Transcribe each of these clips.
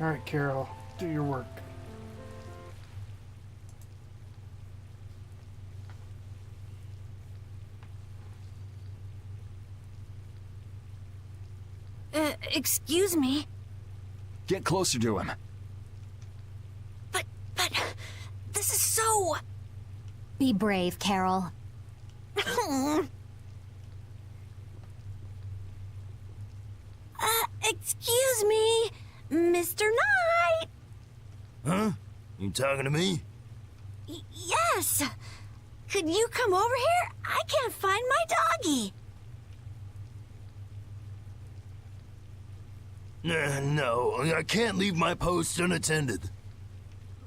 Alright, Carol, do your work. Excuse me. Get closer to him. But, this is so... Be brave, Carol. Excuse me, Mr. Knight. Huh? You talking to me? Yes. Could you come over here? I can't find my doggy. No, I can't leave my post unattended.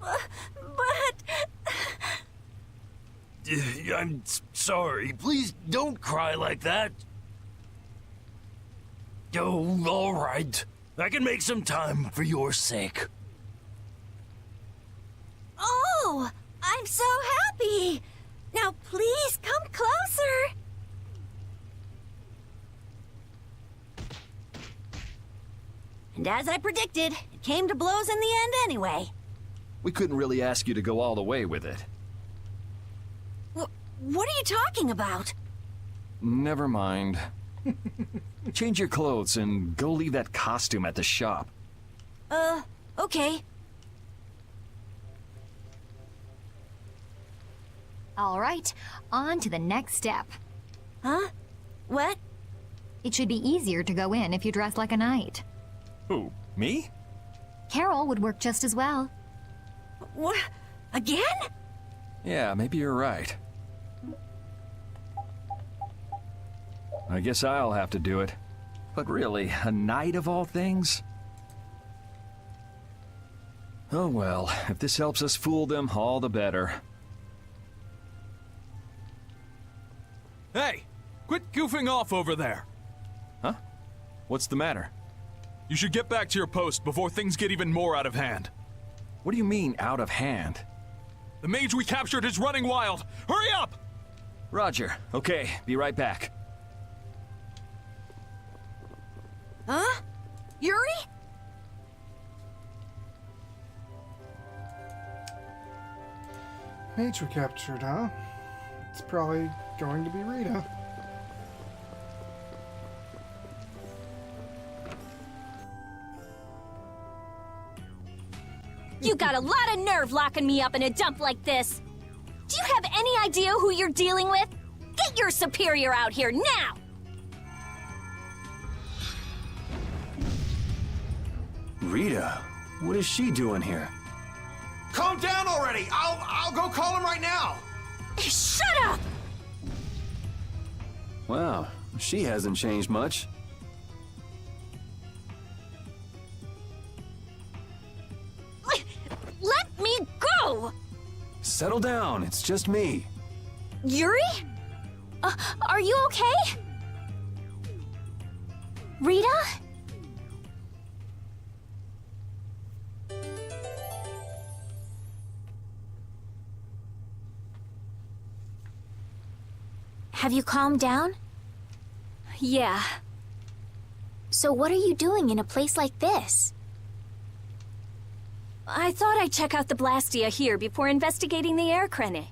But... I'm sorry. Please don't cry like that. Oh, all right. I can make some time for your sake. Oh, I'm so happy. Now please come closer. And as I predicted, it came to blows in the end anyway. We couldn't really ask you to go all the way with it. What are you talking about? Never mind. Change your clothes and go leave that costume at the shop. Okay. All right, on to the next step. Huh? What? It should be easier to go in if you dress like a knight. Who, me? Carol would work just as well. What? Again? Yeah, maybe you're right. I guess I'll have to do it. But really, a knight of all things? Oh well, if this helps us fool them, all the better. Hey! Quit goofing off over there! Huh? What's the matter? You should get back to your post before things get even more out of hand. What do you mean, out of hand? The mage we captured is running wild! Hurry up! Roger. Okay, be right back. Huh? Yuri? Mage we captured, huh? It's probably going to be Rita. You got a lot of nerve locking me up in a dump like this. Do you have any idea who you're dealing with? Get your superior out here now! Rita, what is she doing here? Calm down already! I'll go call him right now! Shut up! Wow, she hasn't changed much. Let me go! Settle down, it's just me. Yuri? Are you okay? Rita? Have you calmed down? Yeah. So what are you doing in a place like this? I thought I'd check out the blastia here before investigating the air crane.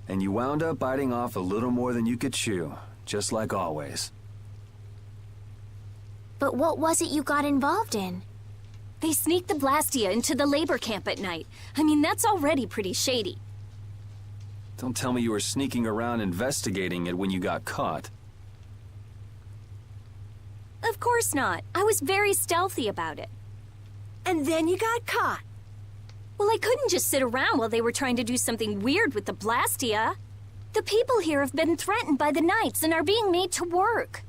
And you wound up biting off a little more than you could chew, just like always. But what was it you got involved in? They sneaked the blastia into the labor camp at night. I mean, that's already pretty shady. Don't tell me you were sneaking around investigating it when you got caught. Of course not. I was very stealthy about it. And then you got caught. Well, I couldn't just sit around while they were trying to do something weird with the blastia. The people here have been threatened by the knights and are being made to work.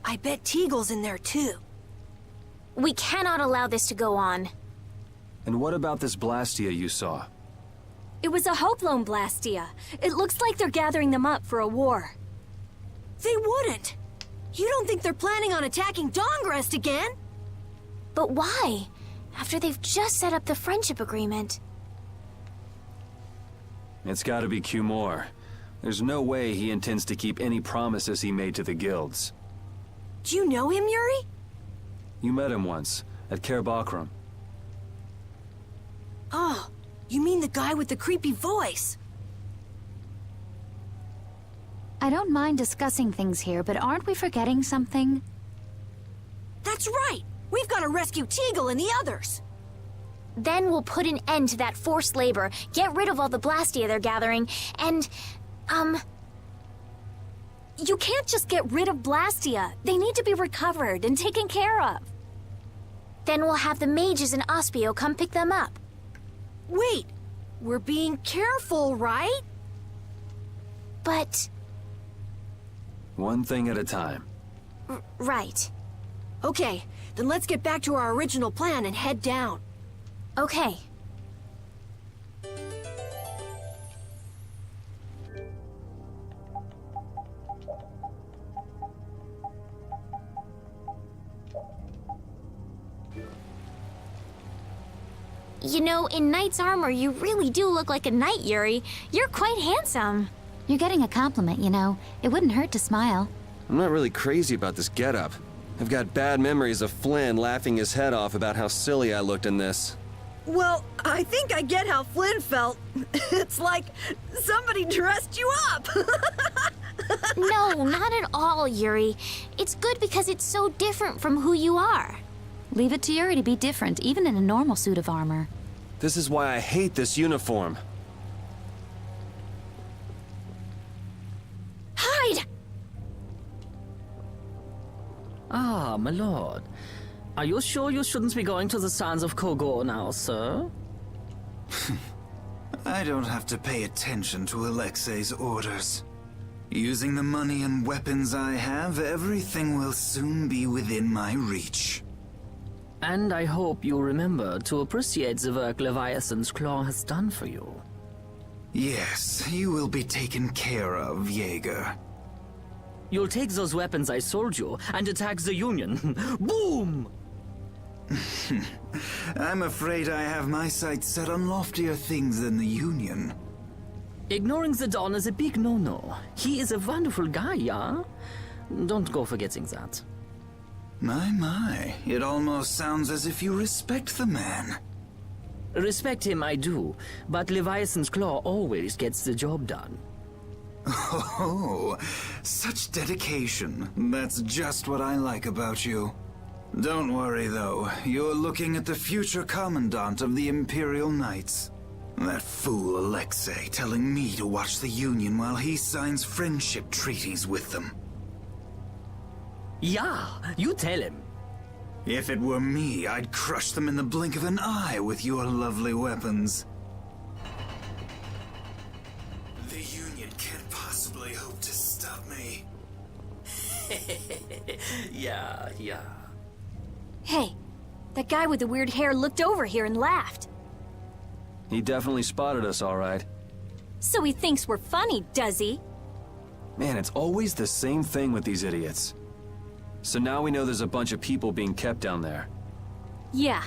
I bet Teagle's in there too. We cannot allow this to go on. And what about this blastia you saw? It was a Hope Loan blastia. It looks like they're gathering them up for a war. They wouldn't. You don't think they're planning on attacking Dongrest again? But why? After they've just set up the friendship agreement. It's gotta be Cumore. There's no way he intends to keep any promises he made to the guilds. Do you know him, Yuri? You met him once, at Kerbakram. Oh, you mean the guy with the creepy voice? I don't mind discussing things here, but aren't we forgetting something? That's right! We've got to rescue Teagle and the others! Then we'll put an end to that forced labor, get rid of all the blastia they're gathering, and, You can't just get rid of blastia. They need to be recovered and taken care of. then we'll have the mages and Ospio come pick them up. Wait, we're being careful, right? But, One thing at a time. right. Okay, then let's get back to our original plan and head down. Okay. You know, in knight's armor, you really do look like a knight, Yuri. You're quite handsome. You're getting a compliment, you know. It wouldn't hurt to smile. I'm not really crazy about this getup. I've got bad memories of Flynn laughing his head off about how silly I looked in this. Well, I think I get how Flynn felt. It's like somebody dressed you up. No, not at all, Yuri. It's good because it's so different from who you are. Leave it to Yuri to be different, even in a normal suit of armor. This is why I hate this uniform. Hide! Ah, my lord. Are you sure you shouldn't be going to the sands of Kogor now, sir? I don't have to pay attention to Alexei's orders. Using the money and weapons I have, everything will soon be within my reach. And I hope you remember to appreciate the work Leviathan's Claw has done for you. Yes, you will be taken care of, Jaeger. You'll take those weapons I sold you and attack the Union. Boom! I'm afraid I have my sights set on loftier things than the Union. Ignoring the Don is a big no-no. He is a wonderful guy, yeah? Don't go forgetting that. My, it almost sounds as if you respect the man. Respect him I do, but Leviathan's Claw always gets the job done. Oh, such dedication. That's just what I like about you. Don't worry, though. You're looking at the future Commandant of the Imperial Knights. That fool Alexei telling me to watch the Union while he signs friendship treaties with them. Yeah, you tell him. If it were me, I'd crush them in the blink of an eye with your lovely weapons. The Union can't possibly hope to stop me. Yeah. Hey, that guy with the weird hair looked over here and laughed. He definitely spotted us, all right. So he thinks we're funny, does he? Man, it's always the same thing with these idiots. So now we know there's a bunch of people being kept down there. Yeah.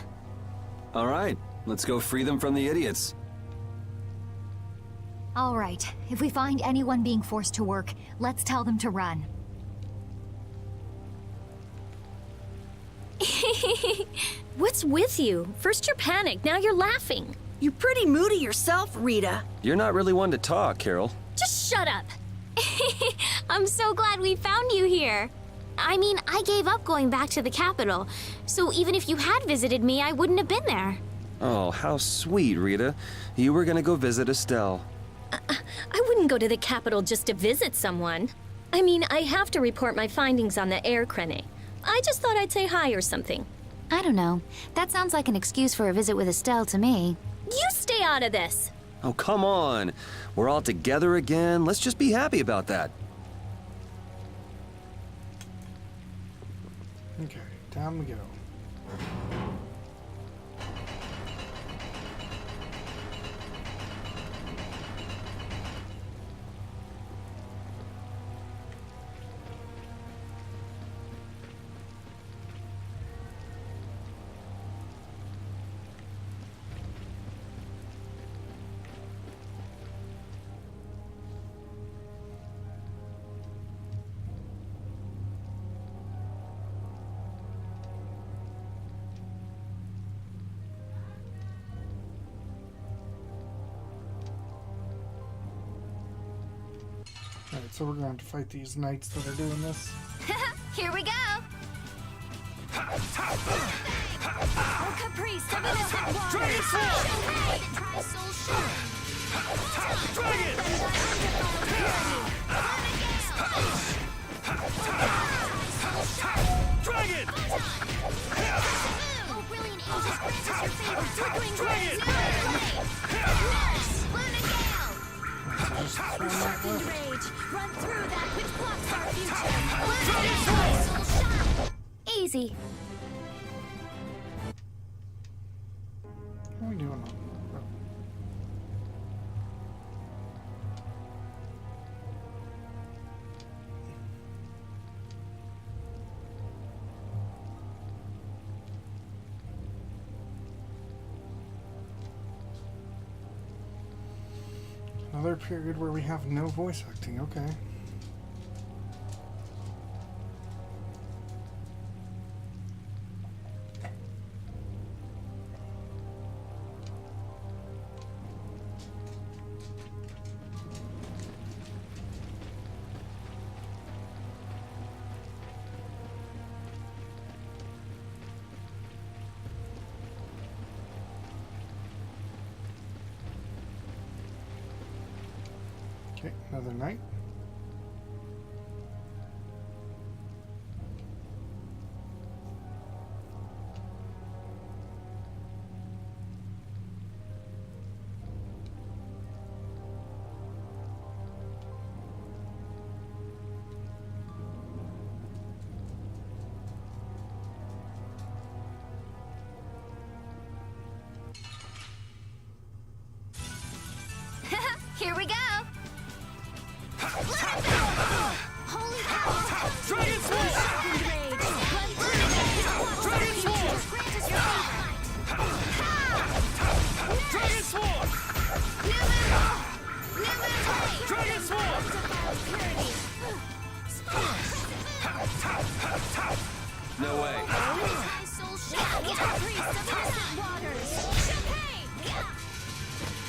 All right, let's go free them from the idiots. All right, if we find anyone being forced to work, let's tell them to run. What's with you? First you're panicked, now you're laughing. You're pretty moody yourself, Rita. You're not really one to talk, Carol. Just shut up. I'm so glad we found you here. I mean, I gave up going back to the capital, so even if you had visited me, I wouldn't have been there. Oh, how sweet, Rita. You were gonna go visit Estelle. I wouldn't go to the capital just to visit someone. I mean, I have to report my findings on the air crane. I just thought I'd say hi or something. I don't know. That sounds like an excuse for a visit with Estelle to me. You stay out of this. Oh, come on. We're all together again. Let's just be happy about that. Okay, down we go. So we're going to fight these knights that are doing this. Here we go! Oh, Caprice, some of this water. Dragon Sword! Try Soul Shot! Dragon! Dragon! Oh, brilliant angels, grant us your favor. Flickering Dragon! Nurse! Luna Gale! Sharpened rage. Run through that which blocks our future. Dragon Sword! Soul Shot! Easy. What are we doing? Another period where we have no voice acting, okay. Okay, another night. Here we go! Holy power! Dragon Sword! Sharpened rage! Run through that! Dragon Sword! Grant us your favor! Dragon Sword! Dragon Sword! No way. Try Soul Shot! Caprice, some innocent waters.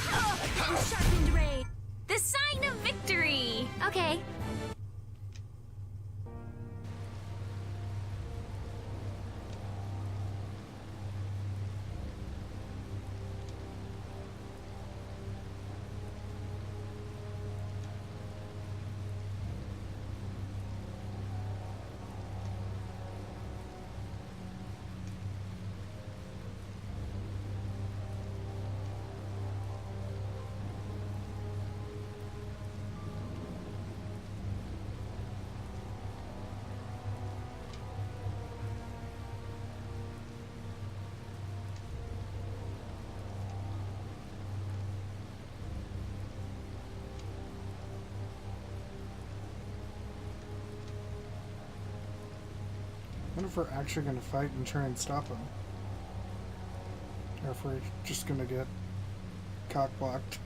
Oh, sharpened rage. The sign of victory! Okay. I wonder if we're actually going to fight and try and stop him. Or if we're just going to get cock-blocked.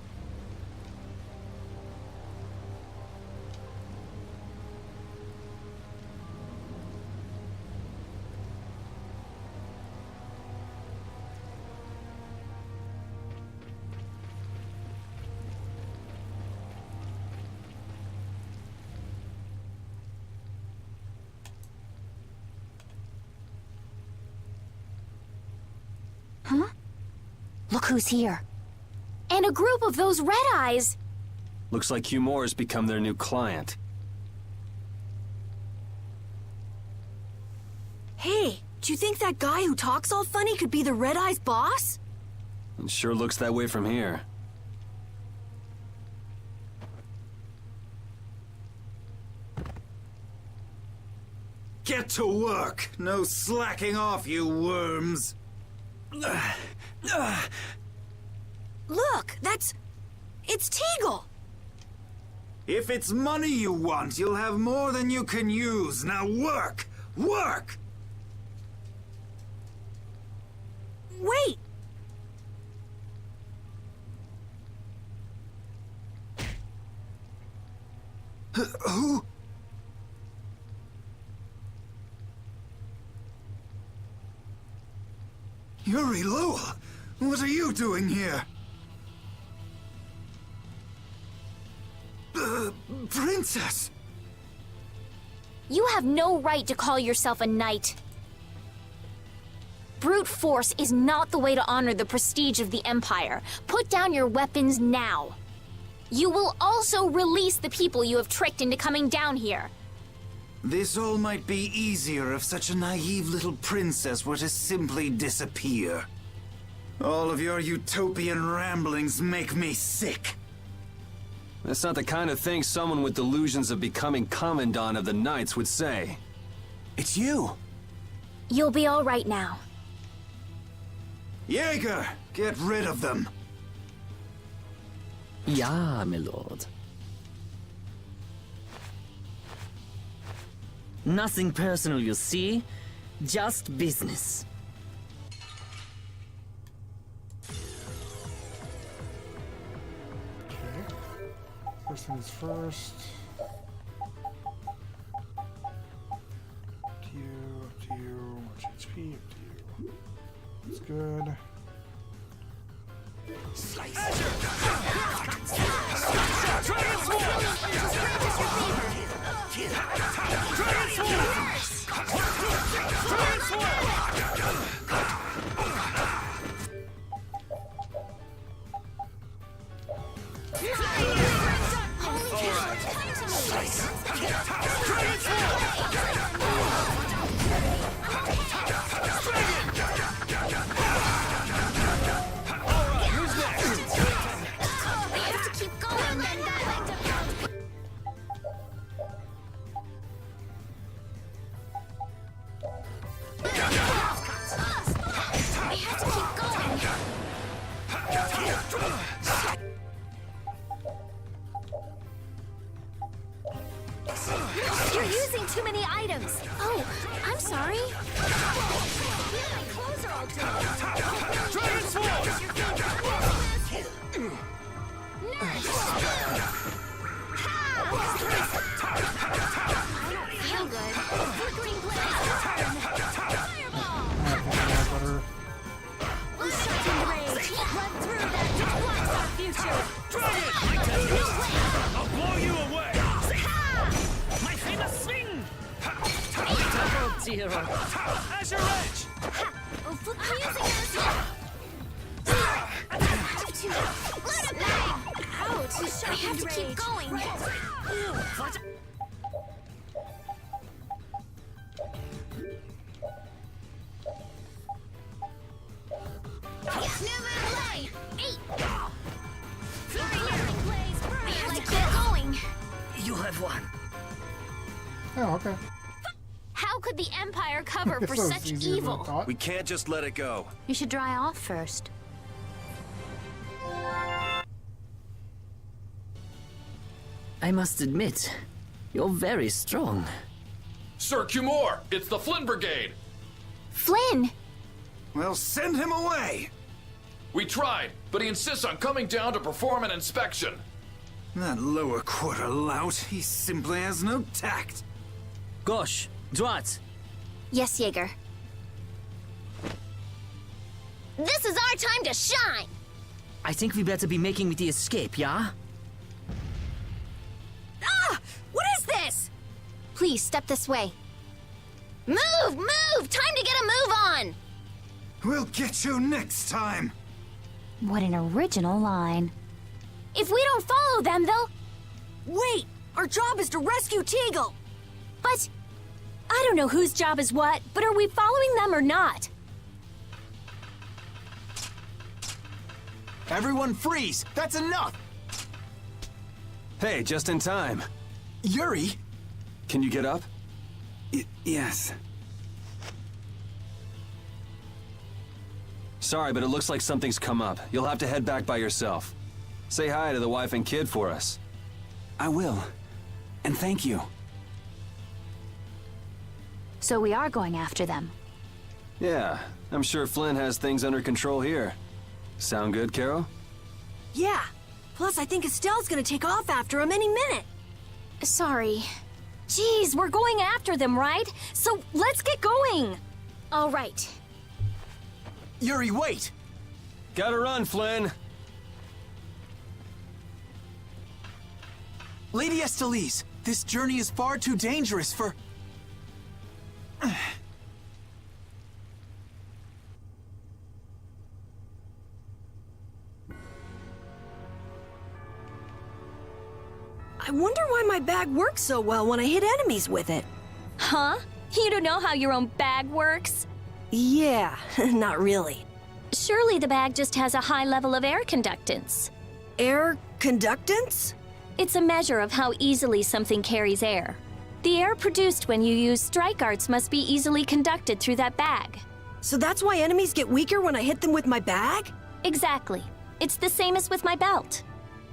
Huh? Look who's here. And a group of those red eyes! Looks like Hugh Moore's become their new client. Hey, do you think that guy who talks all funny could be the Red Eye's boss? It sure looks that way from here. Get to work! No slacking off, you worms! Look, it's Teagle! If it's money you want, you'll have more than you can use. Now work! Work! Wait! Who? Yuri Lowell! What are you doing here? Princess! You have no right to call yourself a knight. Brute force is not the way to honor the prestige of the Empire. Put down your weapons now. You will also release the people you have tricked into coming down here. This all might be easier if such a naive little princess were to simply disappear. All of your utopian ramblings make me sick. That's not the kind of thing someone with delusions of becoming Commandant of the Knights would say. It's you! You'll be all right now. Jaeger, get rid of them. Ja, my lord. Nothing personal, you see? Just business. Okay. First things first. Up to you, much HP, up to you. That's good. You're using too many items. Oh, I'm sorry. My clothes are all dirty. Dragon Sword! I don't feel good. Flickering blaze. Fireball. Unshocking rage. Run through that. Don't block our future. I'll blow you away! My famous swing! Oh dear. Azure Edge! Oh, flip using Let him bang! Ouch! I have to keep going. I have to keep going. You have won. Oh, okay. How could the Empire cover for This was such easier than I evil? thought. We can't just let it go. You should dry off first. I must admit, you're very strong. Sir Cumore, it's the Flynn Brigade. Flynn! Well, send him away! We tried, but he insists on coming down to perform an inspection. That lower quarter lout, he simply has no tact. Gosh, droit. Yes, Jaeger. This is our time to shine! I think we better be making the escape, yeah? Ah! What is this? Please, step this way. Move! Move! Time to get a move on! We'll get you next time! What an original line. If we don't follow them, they'll... Wait! Our job is to rescue Teagle! But... I don't know whose job is what, but are we following them or not? Everyone freeze! That's enough! Hey, just in time. Yuri! Can you get up? Yes. Sorry, but it looks like something's come up. You'll have to head back by yourself. Say hi to the wife and kid for us. I will. And thank you. So we are going after them. Yeah, I'm sure Flynn has things under control here. Sound good, Carol? Yeah. Plus, I think Estelle's gonna take off after him any minute. Sorry. Jeez, we're going after them, right? So let's get going. All right. Yuri, wait! Gotta run, Flynn! Lady Estelise, this journey is far too dangerous for... I wonder why my bag works so well when I hit enemies with it. Huh? You don't know how your own bag works? Yeah, not really. Surely the bag just has a high level of air conductance. Air conductance? It's a measure of how easily something carries air. The air produced when you use strike arts must be easily conducted through that bag. So that's why enemies get weaker when I hit them with my bag? Exactly. It's the same as with my belt.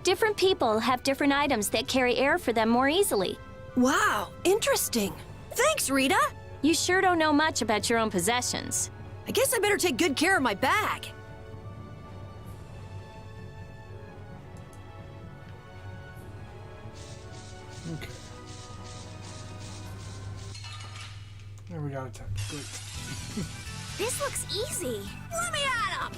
Different people have different items that carry air for them more easily. Wow, interesting. Thanks, Rita. You sure don't know much about your own possessions. I guess I better take good care of my bag. Okay. There we got attack. Great. This looks easy. Let me at him!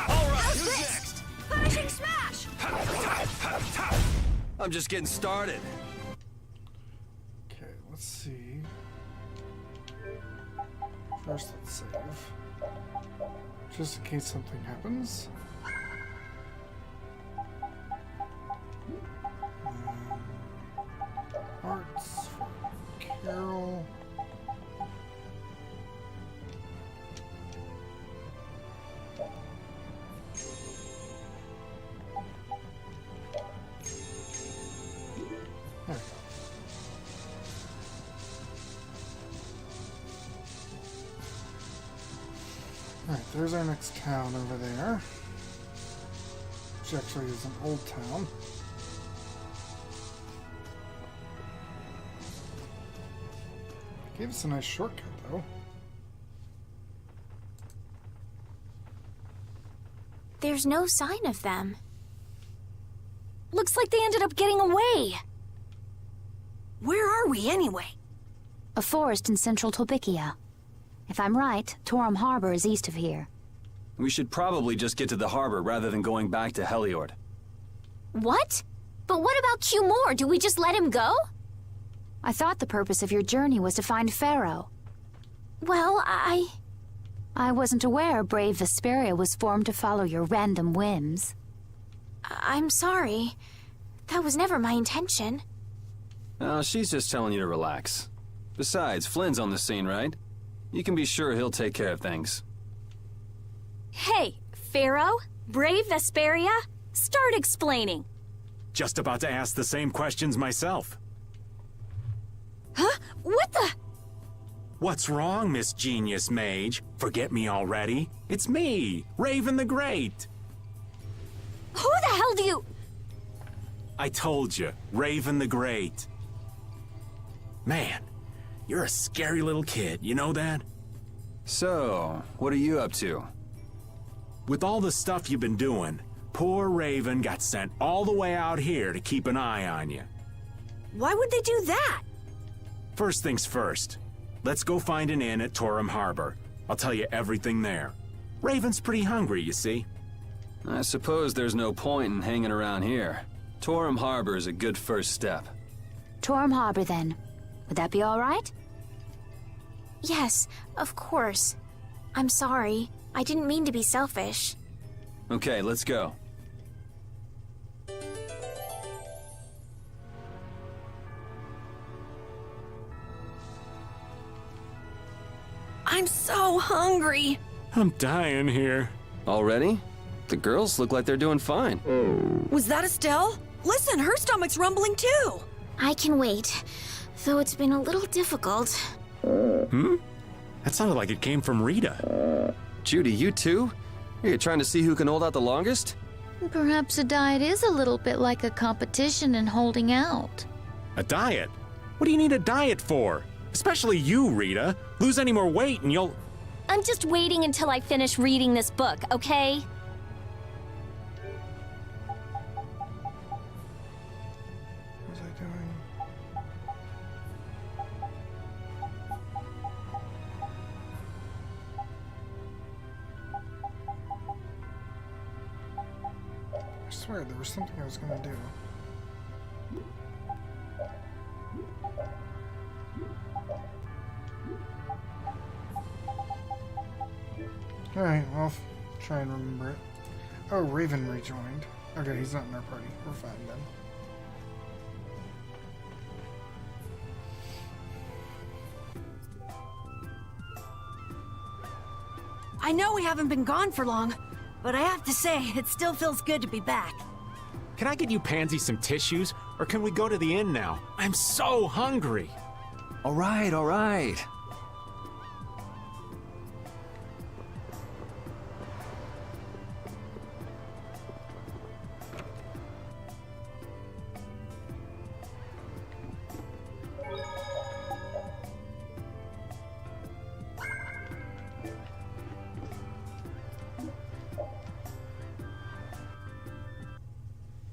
Alright, who's next? Finishing smash! I'm just getting started. Okay, let's see. First, let's save. Just in case something happens. Hearts for Carol. There we go. Alright, there's our next town over there. Which actually is an old town. Gave us a nice shortcut, though. There's no sign of them. Looks like they ended up getting away. Where are we, anyway? A forest in central Tolbikia. If I'm right, Torum Harbor is east of here. We should probably just get to the harbor rather than going back to Heliord. What? But what about Cumore? Do we just let him go? I thought the purpose of your journey was to find Pharaoh. Well, I wasn't aware brave Vesperia was formed to follow your random whims. I'm sorry. That was never my intention. Oh, she's just telling you to relax. Besides, Flynn's on the scene, right? You can be sure he'll take care of things. Hey, Pharaoh? Brave Vesperia? Start explaining. Just about to ask the same questions myself. Huh? What the? What's wrong, Miss Genius Mage? Forget me already? It's me, Raven the Great. Who the hell do you... I told you, Raven the Great. Man, you're a scary little kid, you know that? So, what are you up to? With all the stuff you've been doing, poor Raven got sent all the way out here to keep an eye on you. Why would they do that? First things first, let's go find an inn at Torum Harbor. I'll tell you everything there. Raven's pretty hungry, you see. I suppose there's no point in hanging around here. Torum Harbor is a good first step. Torum Harbor, then. Would that be all right? Yes, of course. I'm sorry. I didn't mean to be selfish. Okay, let's go. I'm so hungry. I'm dying here. Already? The girls look like they're doing fine. Was that Estelle? Listen, her stomach's rumbling too. I can wait, though it's been a little difficult. Hmm? That sounded like it came from Rita. Judy, you too? You're trying to see who can hold out the longest? Perhaps a diet is a little bit like a competition in holding out. A diet? What do you need a diet for? Especially you, Rita. Lose any more weight and you'll... I'm just waiting until I finish reading this book, okay? What was I doing? swear there was something I was gonna do. Alright, well, try and remember it. Oh, Raven rejoined. Okay, he's not in our party. We're fine then. I know we haven't been gone for long, but I have to say, it still feels good to be back. Can I get you Pansy some tissues, or can we go to the inn now? I'm so hungry. All right, all right.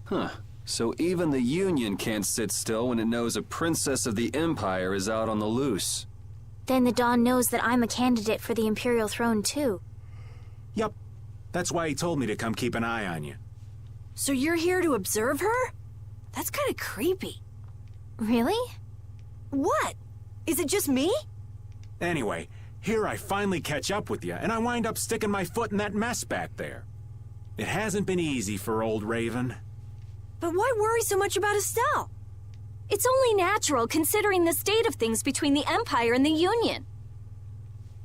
Huh. So even the Union can't sit still when it knows a princess of the Empire is out on the loose. Then the Dawn knows that I'm a candidate for the Imperial throne, too. Yup. That's why he told me to come keep an eye on you. So you're here to observe her? That's kind of creepy. Really? What? Is it just me? Anyway, here I finally catch up with you, and I wind up sticking my foot in that mess back there. It hasn't been easy for old Raven. But why worry so much about Estelle? It's only natural considering the state of things between the Empire and the Union.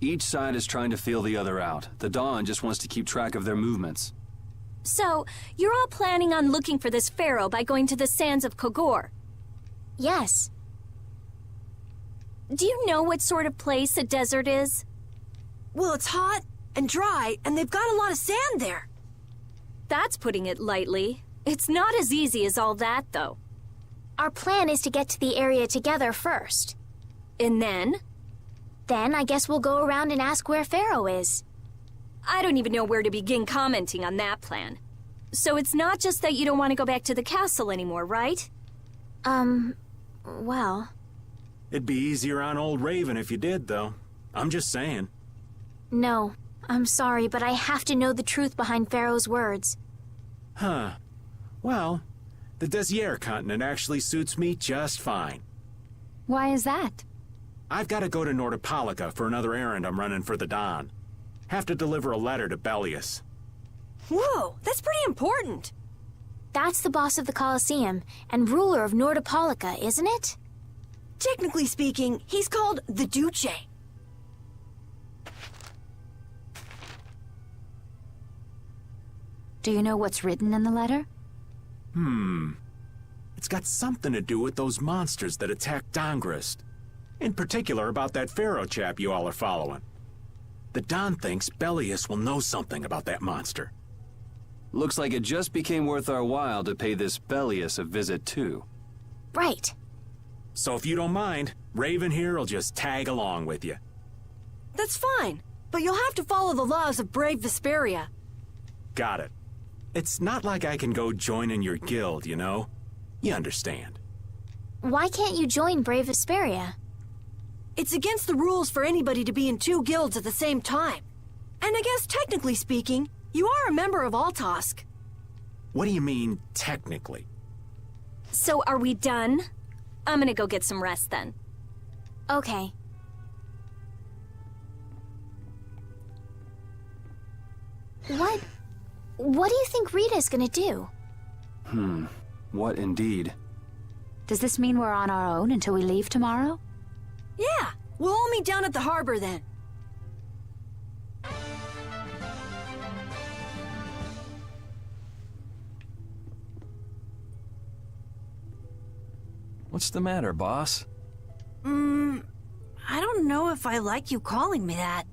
Each side is trying to feel the other out. The Dawn just wants to keep track of their movements. So, you're all planning on looking for this pharaoh by going to the sands of Kogor? Yes. Do you know what sort of place a desert is? Well, it's hot and dry, and they've got a lot of sand there. That's putting it lightly. It's not as easy as all that, though. Our plan is to get to the area together first. And then? Then I guess we'll go around and ask where Pharaoh is. I don't even know where to begin commenting on that plan. So it's not just that you don't want to go back to the castle anymore, right? Well... It'd be easier on old Raven if you did, though. I'm just saying. No, I'm sorry, but I have to know the truth behind Pharaoh's words. Huh. Well, the Desier continent actually suits me just fine. Why is that? I've got to go to Nordopolica for another errand I'm running for the Don. Have to deliver a letter to Bellius. Whoa, that's pretty important. That's the boss of the Colosseum and ruler of Nordopolica, isn't it? Technically speaking, he's called the Duce. Do you know what's written in the letter? It's got something to do with those monsters that attacked Dongrist. In particular about that Pharaoh chap you all are following. The Don thinks Bellius will know something about that monster. Looks like it just became worth our while to pay this Bellius a visit too. Right. So if you don't mind, Raven here will just tag along with you. That's fine, but you'll have to follow the laws of brave Vesperia. Got it. It's not like I can go join in your guild, you know? You understand. Why can't you join Brave Vesperia? It's against the rules for anybody to be in two guilds at the same time. And I guess technically speaking, you are a member of Altosk. What do you mean, technically? So are we done? I'm gonna go get some rest then. Okay. What do you think Rita's gonna do? What indeed? Does this mean we're on our own until we leave tomorrow? Yeah, we'll all meet down at the harbor then. What's the matter, boss? I don't know if I like you calling me that.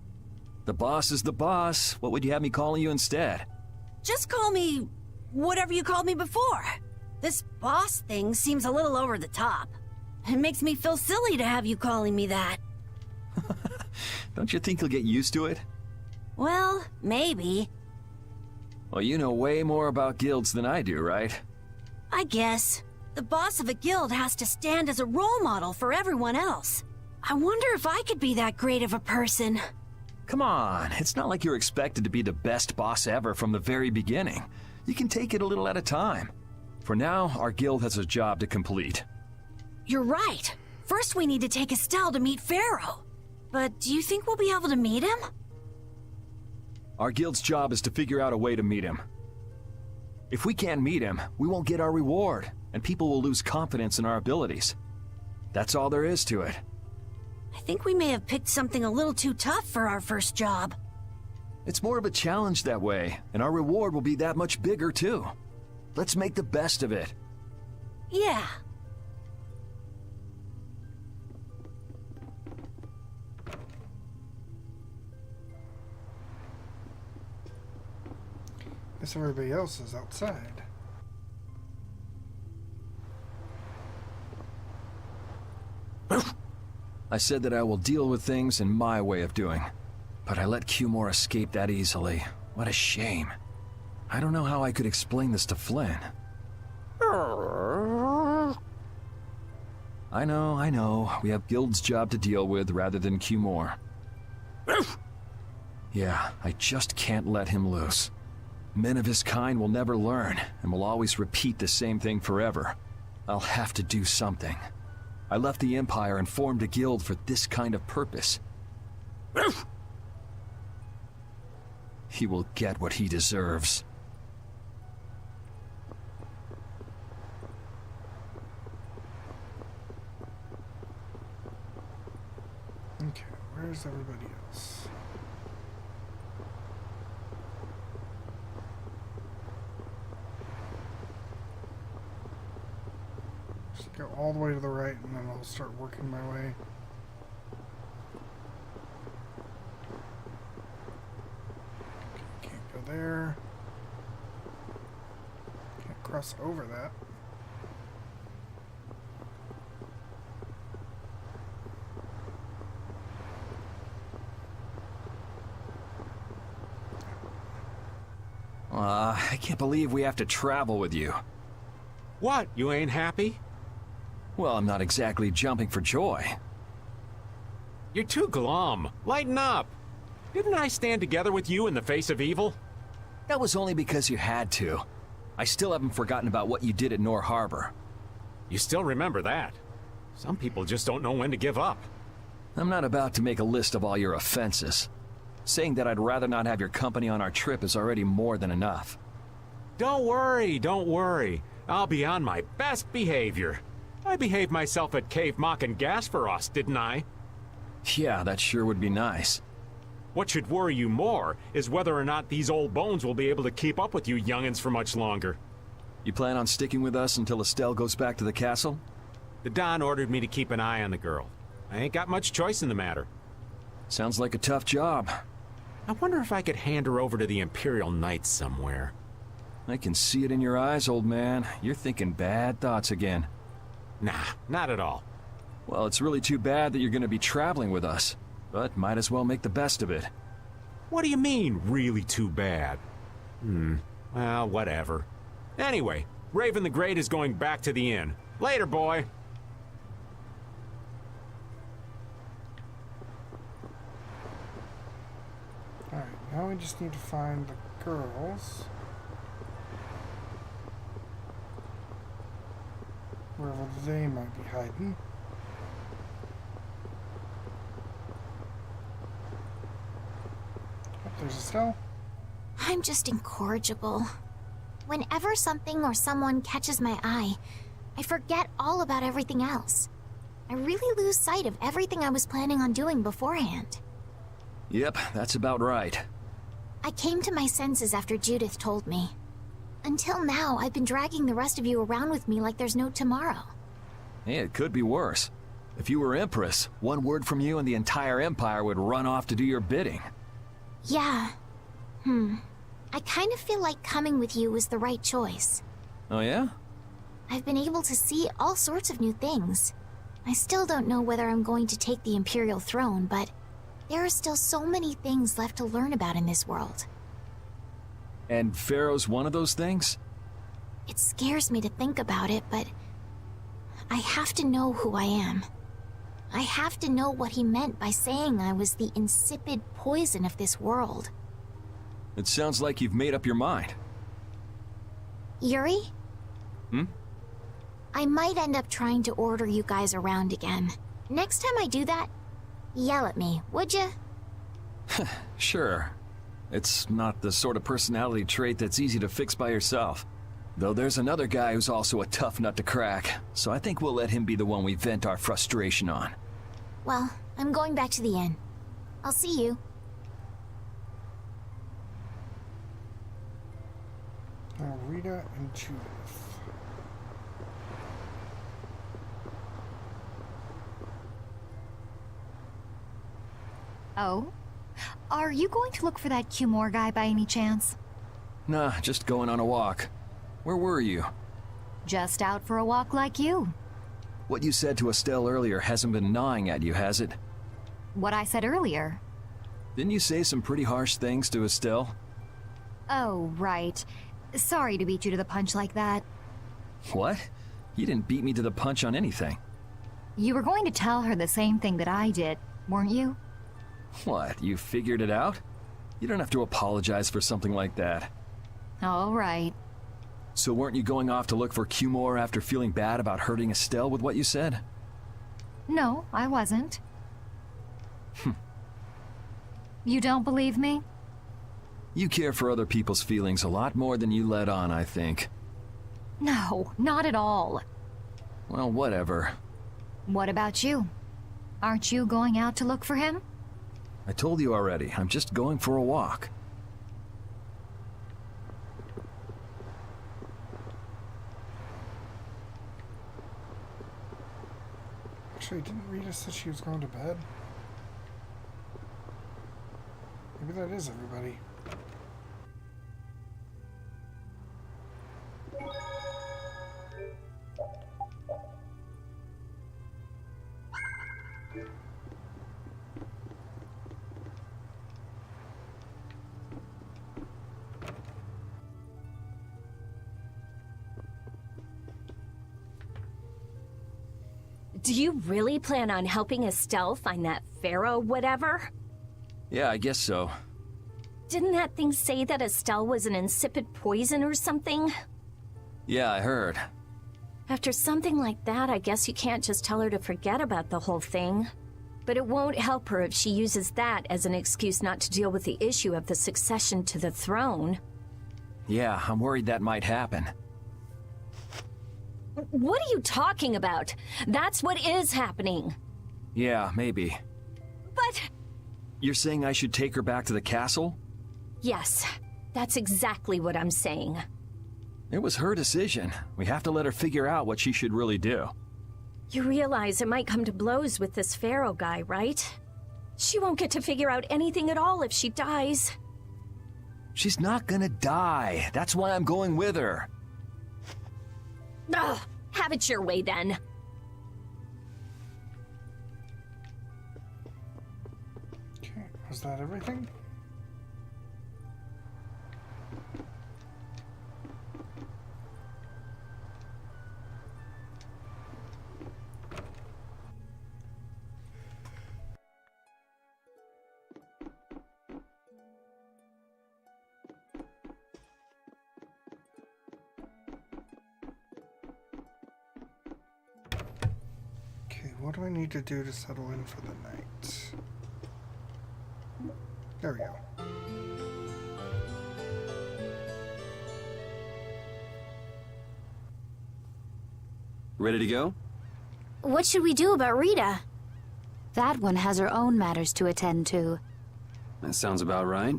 The boss is the boss. What would you have me calling you instead? Just call me whatever you called me before. This boss thing seems a little over the top. It makes me feel silly to have you calling me that. Don't you think you'll get used to it? Well, maybe. Well, you know way more about guilds than I do, right? I guess. The boss of a guild has to stand as a role model for everyone else. I wonder if I could be that great of a person. Come on, it's not like you're expected to be the best boss ever from the very beginning. You can take it a little at a time. For now, our guild has a job to complete. You're right. First we need to take Estelle to meet Pharaoh. But do you think we'll be able to meet him? Our guild's job is to figure out a way to meet him. If we can't meet him, we won't get our reward, and people will lose confidence in our abilities. That's all there is to it. I think we may have picked something a little too tough for our first job. It's more of a challenge that way, and our reward will be that much bigger too. Let's make the best of it. Yeah. Guess everybody else is outside. I said that I will deal with things in my way of doing, but I let Cumore escape that easily. What a shame. I don't know how I could explain this to Flynn. I know. We have Guild's job to deal with rather than Cumore. Yeah, I just can't let him loose. Men of his kind will never learn, and will always repeat the same thing forever. I'll have to do something. I left the Empire and formed a guild for this kind of purpose. He will get what he deserves. Okay, where's everybody else? Just go all the way to the right and then I'll start working my way. Okay, can't go there. Can't cross over that. I can't believe we have to travel with you. What, you ain't happy? Well, I'm not exactly jumping for joy. You're too glum. Lighten up. Didn't I stand together with you in the face of evil? That was only because you had to. I still haven't forgotten about what you did at Nor Harbor. You still remember that. Some people just don't know when to give up. I'm not about to make a list of all your offenses. Saying that I'd rather not have your company on our trip is already more than enough. Don't worry. I'll be on my best behavior. I behaved myself at Cave Mock and Gasperos, didn't I? Yeah, that sure would be nice. What should worry you more is whether or not these old bones will be able to keep up with you youngins for much longer. You plan on sticking with us until Estelle goes back to the castle? The Don ordered me to keep an eye on the girl. I ain't got much choice in the matter. Sounds like a tough job. I wonder if I could hand her over to the Imperial Knights somewhere. I can see it in your eyes, old man. You're thinking bad thoughts again. Nah, not at all. Well, it's really too bad that you're going to be traveling with us, but might as well make the best of it. What do you mean, really too bad? Well, whatever. Anyway, Raven the Great is going back to the inn. Later, boy. Alright, now we just need to find the girls. Wherever they might be hiding. Oh, there's Estelle. I'm just incorrigible. Whenever something or someone catches my eye, I forget all about everything else. I really lose sight of everything I was planning on doing beforehand. Yep, that's about right. I came to my senses after Judith told me. Until now, I've been dragging the rest of you around with me like there's no tomorrow. Hey, it could be worse. If you were Empress, one word from you and the entire Empire would run off to do your bidding. Yeah. I kind of feel like coming with you was the right choice. Oh yeah? I've been able to see all sorts of new things. I still don't know whether I'm going to take the Imperial throne, but there are still so many things left to learn about in this world. And Pharaoh's one of those things? It scares me to think about it, but I have to know who I am. I have to know what he meant by saying I was the insipid poison of this world. It sounds like you've made up your mind. Yuri? Hmm? I might end up trying to order you guys around again. Next time I do that, yell at me, would you? Sure. It's not the sort of personality trait that's easy to fix by yourself. Though there's another guy who's also a tough nut to crack, so I think we'll let him be the one we vent our frustration on. Well, I'm going back to the inn. I'll see you. Now, Rita and Judith. Oh? Are you going to look for that Cumore guy by any chance? Nah, just going on a walk. Where were you? Just out for a walk like you. What you said to Estelle earlier hasn't been gnawing at you, has it? What I said earlier. Didn't you say some pretty harsh things to Estelle? Oh, right. Sorry to beat you to the punch like that. What? You didn't beat me to the punch on anything. You were going to tell her the same thing that I did, weren't you? What, you figured it out? You don't have to apologize for something like that. All right. So weren't you going off to look for Cumore after feeling bad about hurting Estelle with what you said? No, I wasn't. You don't believe me? You care for other people's feelings a lot more than you let on, I think. No, not at all. Well, whatever. What about you? Aren't you going out to look for him? I told you already, I'm just going for a walk. Actually, didn't Rita say she was going to bed? Maybe that is everybody. Do you really plan on helping Estelle find that pharaoh whatever? Yeah, I guess so. Didn't that thing say that Estelle was an insipid poison or something? Yeah, I heard. After something like that, I guess you can't just tell her to forget about the whole thing. But it won't help her if she uses that as an excuse not to deal with the issue of the succession to the throne. Yeah, I'm worried that might happen. What are you talking about? That's what is happening. Yeah, maybe. But... You're saying I should take her back to the castle? Yes, that's exactly what I'm saying. It was her decision. We have to let her figure out what she should really do. You realize it might come to blows with this pharaoh guy, right? She won't get to figure out anything at all if she dies. She's not gonna die. That's why I'm going with her. Ugh, have it your way then. Okay, was that everything? What do I need to do to settle in for the night? There we go. Ready to go? What should we do about Rita? That one has her own matters to attend to. That sounds about right.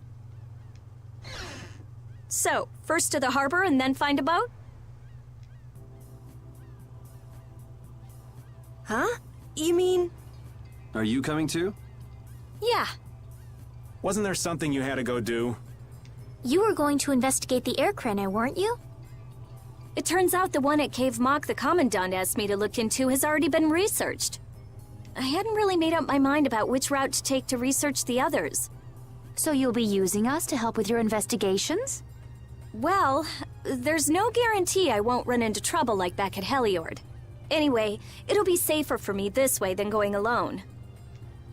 So, first to the harbor and then find a boat? Huh? You mean... Are you coming too? Yeah. Wasn't there something you had to go do? You were going to investigate the air craner, weren't you? It turns out the one at Cave Mock the Commandant asked me to look into has already been researched. I hadn't really made up my mind about which route to take to research the others. So you'll be using us to help with your investigations? Well, there's no guarantee I won't run into trouble like back at Heliord. Anyway, it'll be safer for me this way than going alone.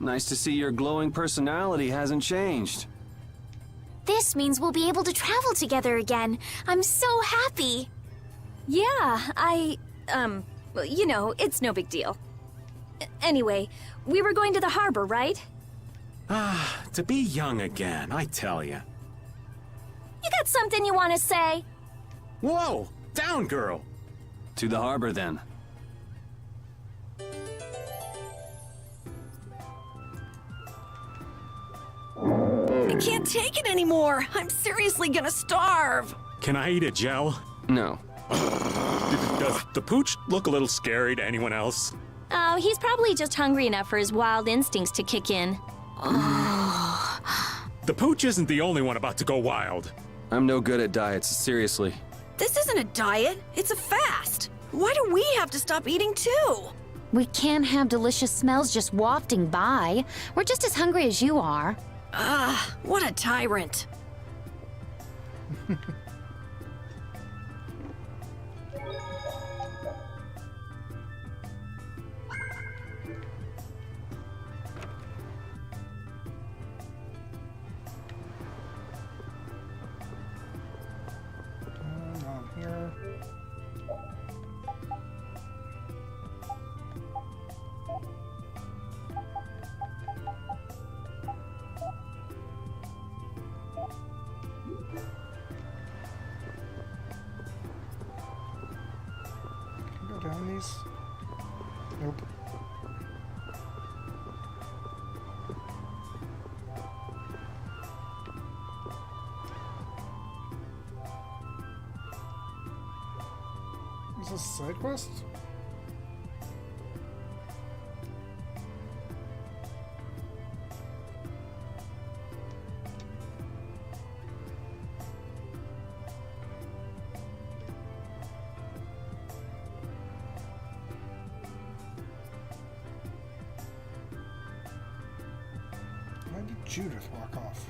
Nice to see your glowing personality hasn't changed. This means we'll be able to travel together again. I'm so happy. Yeah, well, you know, it's no big deal. Anyway, we were going to the harbor, right? Ah, to be young again, I tell ya. You got something you want to say? Whoa! Down, girl! To the harbor, then. I can't take it anymore. I'm seriously gonna starve. Can I eat a gel? No. Does the pooch look a little scary to anyone else? Oh, he's probably just hungry enough for his wild instincts to kick in. The pooch isn't the only one about to go wild. I'm no good at diets, seriously. This isn't a diet, it's a fast. Why do we have to stop eating too? We can't have delicious smells just wafting by. We're just as hungry as you are. Ah, what a tyrant. On here. Can I go down these? Nope. Is this a side quest? Why did Judith walk off?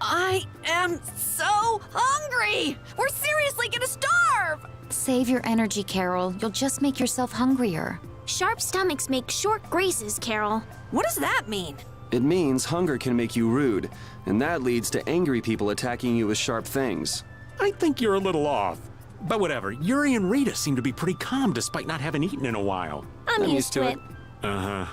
I am so hungry! We're seriously gonna starve! Save your energy, Carol. You'll just make yourself hungrier. Sharp stomachs make short graces, Carol. What does that mean? It means hunger can make you rude, and that leads to angry people attacking you with sharp things. I think you're a little off. But whatever, Yuri and Rita seem to be pretty calm despite not having eaten in a while. I'm used to it. Uh-huh.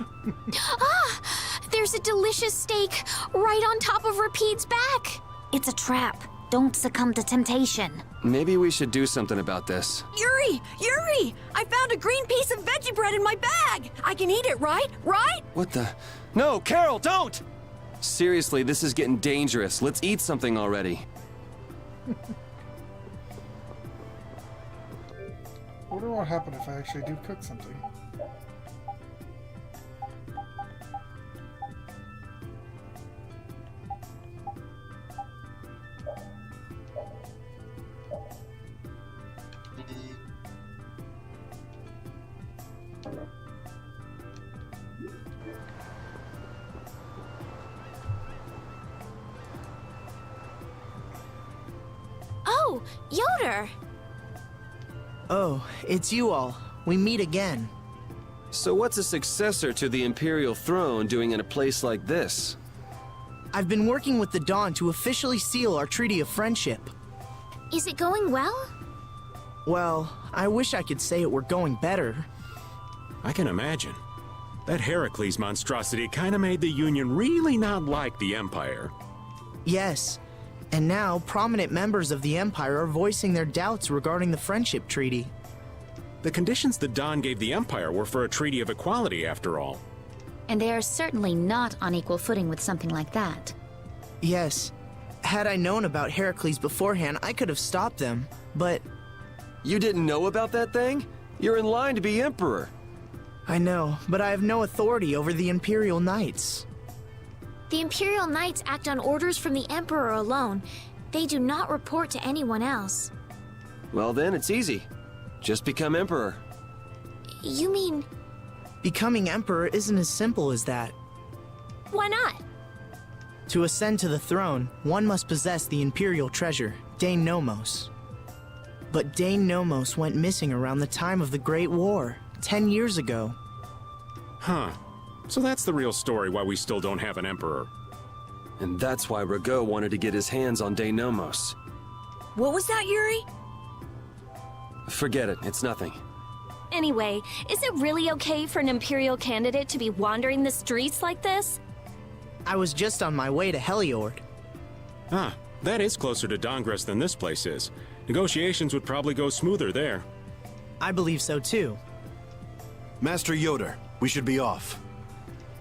Ah! There's a delicious steak right on top of Rapide's back. It's a trap. Don't succumb to temptation. Maybe we should do something about this. Yuri! Yuri! I found a green piece of veggie bread in my bag! I can eat it, right? Right? What the? No, Carol, don't! Seriously, this is getting dangerous. Let's eat something already. I wonder what will happen if I actually do cook something. Oh, Yoder! Oh, it's you all. We meet again. So what's a successor to the Imperial throne doing in a place like this? I've been working with the Dawn to officially seal our Treaty of Friendship. Is it going well? Well, I wish I could say it were going better. I can imagine. That Heracles monstrosity kinda made the Union really not like the Empire. Yes, and now prominent members of the Empire are voicing their doubts regarding the Friendship Treaty. The conditions the Don gave the Empire were for a treaty of equality, after all. And they are certainly not on equal footing with something like that. Yes. Had I known about Heracles beforehand, I could have stopped them, but... You didn't know about that thing? You're in line to be Emperor. I know, but I have no authority over the Imperial Knights. The Imperial Knights act on orders from the Emperor alone. They do not report to anyone else. Well then, it's easy. Just become Emperor. You mean... Becoming Emperor isn't as simple as that. Why not? To ascend to the throne, one must possess the Imperial treasure, Dane Nomos. But Dane Nomos went missing around the time of the Great War, 10 years ago. Huh. So that's the real story why we still don't have an Emperor. And that's why Rago wanted to get his hands on Dane Nomos. What was that, Yuri? Forget it, it's nothing. Anyway, is it really okay for an Imperial candidate to be wandering the streets like this? I was just on my way to Heliord. Ah, that is closer to Dongress than this place is. Negotiations would probably go smoother there. I believe so too. Master Yoder, we should be off.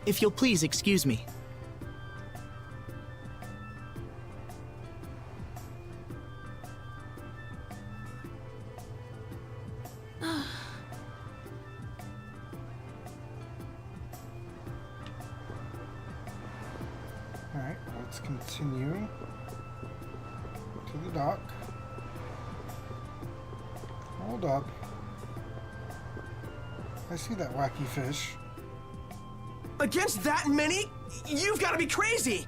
If you'll please excuse me. Alright, let's continue to the dock. Hold up. I see that wacky fish. Against that many? You've got to be crazy!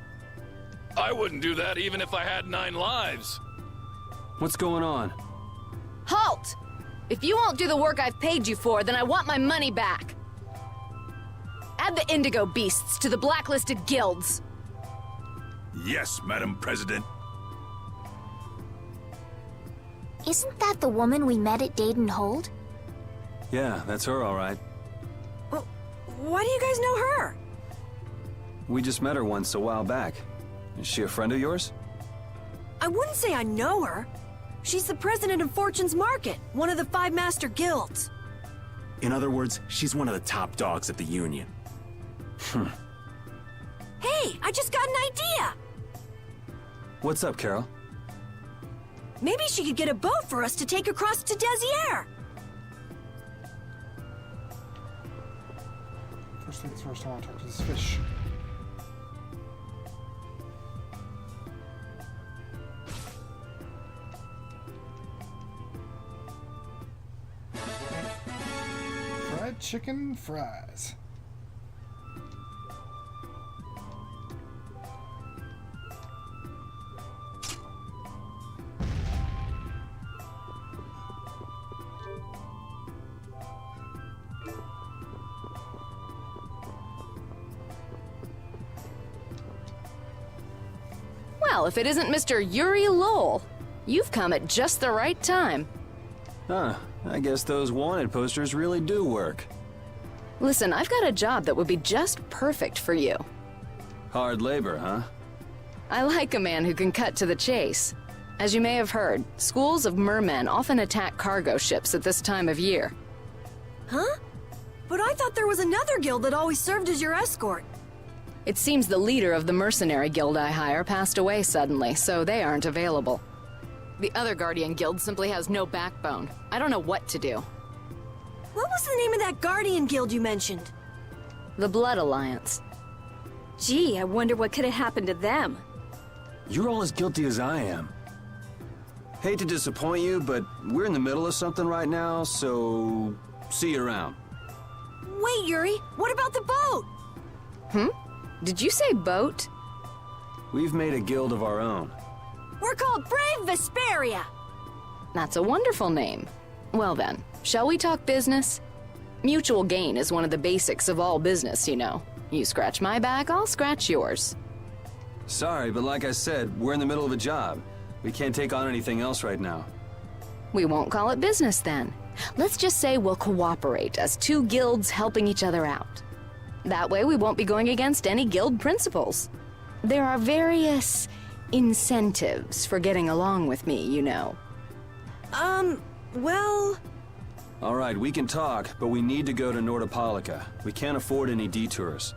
I wouldn't do that even if I had 9 lives. What's going on? Halt! If you won't do the work I've paid you for, then I want my money back. Add the Indigo Beasts to the blacklisted guilds. Yes, Madam President. Isn't that the woman we met at Dayton Hold? Yeah, that's her, all right. Well, why do you guys know her? We just met her once a while back. Is she a friend of yours? I wouldn't say I know her. She's the president of Fortune's Market, one of the 5 master guilds. In other words, she's one of the top dogs at the Union. Hey, I just got an idea! What's up, Carol? Maybe she could get a boat for us to take across to Desier. First things first, I want to talk to this fish. Fried chicken fries. Well, if it isn't Mr. Yuri Lowell, you've come at just the right time. Huh, I guess those wanted posters really do work. Listen, I've got a job that would be just perfect for you. Hard labor, huh? I like a man who can cut to the chase. As you may have heard, schools of mermen often attack cargo ships at this time of year. Huh? But I thought there was another guild that always served as your escort. It seems the leader of the mercenary guild I hire passed away suddenly, so they aren't available. The other Guardian guild simply has no backbone. I don't know what to do. What was the name of that Guardian guild you mentioned? The Blood Alliance. Gee, I wonder what could have happened to them. You're all as guilty as I am. Hate to disappoint you, but we're in the middle of something right now, so see you around. Wait, Yuri, what about the boat? Did you say boat? We've made a guild of our own. We're called Brave Vesperia. That's a wonderful name. Well then, shall we talk business? Mutual gain is one of the basics of all business, you know. You scratch my back, I'll scratch yours. Sorry, but like I said, we're in the middle of a job. We can't take on anything else right now. We won't call it business then. Let's just say we'll cooperate as two guilds helping each other out. That way we won't be going against any guild principles. There are various incentives for getting along with me, you know. Well... All right, we can talk, but we need to go to Nordopolica. We can't afford any detours.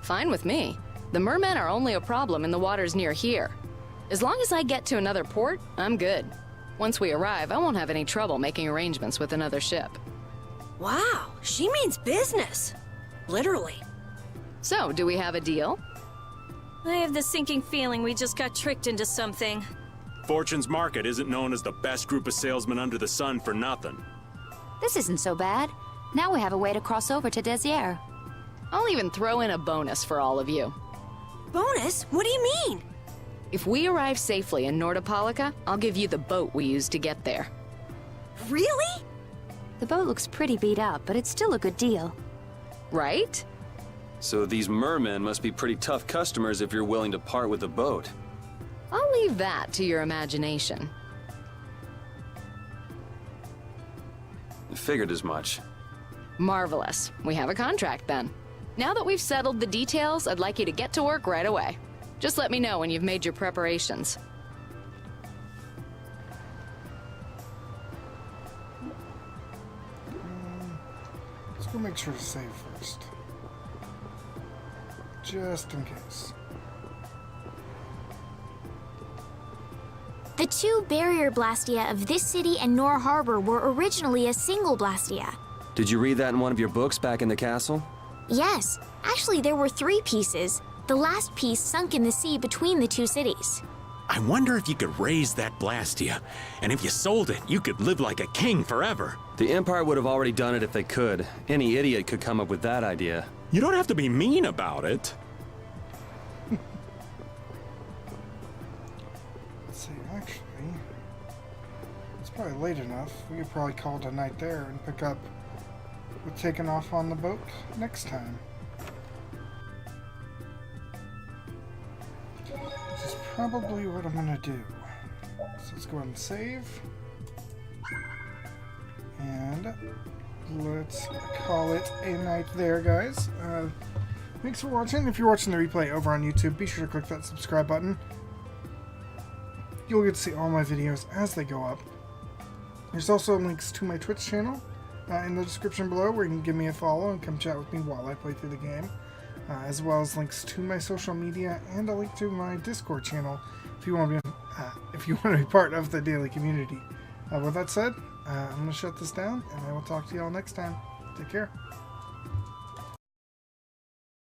Fine with me. The mermen are only a problem in the waters near here. As long as I get to another port, I'm good. Once we arrive, I won't have any trouble making arrangements with another ship. Wow, she means business. Literally. So, do we have a deal? I have the sinking feeling we just got tricked into something. Fortune's Market isn't known as the best group of salesmen under the sun for nothing. This isn't so bad. Now we have a way to cross over to Desier. I'll even throw in a bonus for all of you. Bonus? What do you mean? If we arrive safely in Nordopolica, I'll give you the boat we used to get there. Really? The boat looks pretty beat up, but it's still a good deal. Right? So these mermen must be pretty tough customers if you're willing to part with the boat. I'll leave that to your imagination. I figured as much. Marvelous. We have a contract then. Now that we've settled the details, I'd like you to get to work right away. Just let me know when you've made your preparations. Let's go make sure to save first. Just in case. The two barrier blastia of this city and Nor Harbor were originally a single blastia. Did you read that in one of your books back in the castle? Yes, actually there were 3 pieces. The last piece sunk in the sea between the 2 cities. I wonder if you could raise that blastia, and if you sold it, you could live like a king forever. The Empire would have already done it if they could. Any idiot could come up with that idea. You don't have to be mean about it. Let's see, actually, it's probably late enough. We could probably call it a night there and pick up with taking off on the boat next time. This is probably what I'm gonna do. So let's go ahead and save. And let's call it a night there, guys. Thanks for watching. If you're watching the replay over on YouTube, be sure to click that subscribe button. You'll get to see all my videos as they go up. There's also links to my Twitch channel in the description below where you can give me a follow and come chat with me while I play through the game. As well as links to my social media and a link to my Discord channel if you want to be part of the daily community. With that said, I'm going to shut this down and I will talk to you all next time. Take care.